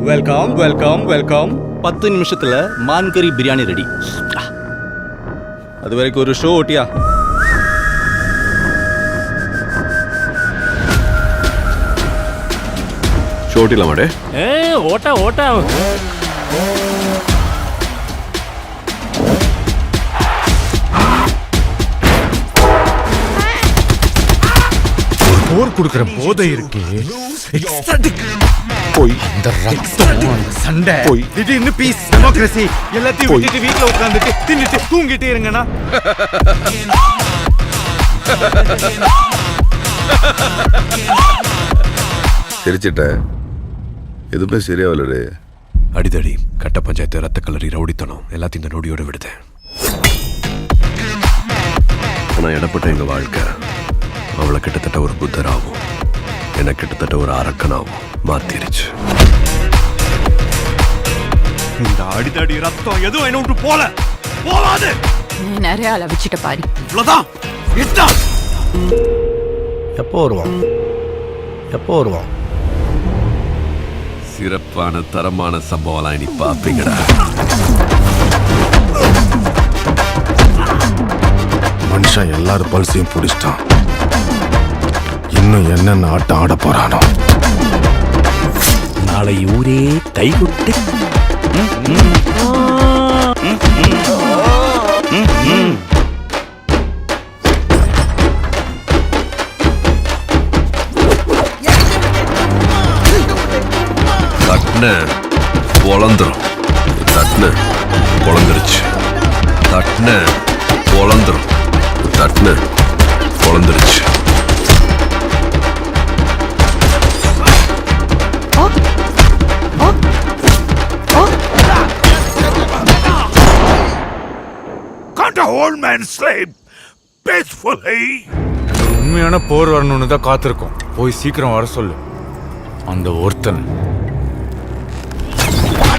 Welcome welcome welcome. 10 நிமிஷத்துல மான் கறி பிரியாணி ரெடி. அது வரைக்கும் ஒரு ஷோ ஓட்டியா? ஷோ ஓட்டிடலாமாடே? ஓட்டா ஓட்டா. போர் கொடுக்கிற போதை இருக்கு. போய் இந்த ரத்தம், அந்த சண்டை, போய் திடீர்னு பீஸ், டெமோக்ரஸி எல்லாத்தையும் விட்டுட்டு வீட்டுல உட்காந்துட்டு தின்னுட்டு தூங்கிட்டே இருங்கண்ணா. சிரிச்சிட்ட, எதுவுமே சரியாவலடே. அடிதடி, கட்ட பஞ்சாயத்து, ரத்த கலரி, ரவுடித்தனம் எல்லாத்தையும் இந்த நொடியோட விடுதேன். ஆனா இடப்பட்ட எங்க வாழ்க்கை அவளை கிட்டத்தட்ட ஒரு புத்தராகவும் என்ன கிட்டத்தட்ட ஒரு அரக்கனாகவும் மாத்திருச்சு. இந்த அடிதடி ரத்தம் எதுவும் என்ன விட்டு போகாது. நீ நிறைய அளவிச்சிட்ட பாரு. இவ்வளவுதான். எப்போ வருவான்? சிறப்பான தரமான சம்பவம் இனி பாப்பீங்கடா. மனுஷன் எல்லாரும் பல்சையும் பிடிச்சிட்டான். இன்னும் என்னென்ன ஆட்டம் ஆட போறானோ. நாளை ஊரே கைகுட்டி. தட்ன பொழந்துரும். தட்ன பொழந்துருச்சு. தட்ன பொழந்துரும். தட்ன பொழந்துருச்சு. Can't a old man sleep peacefully? உண்மையான போர் வரணும்னு தான் காத்திருக்கோம். போய் சீக்கிரம் வர சொல்லு. அந்த ஒருத்தன்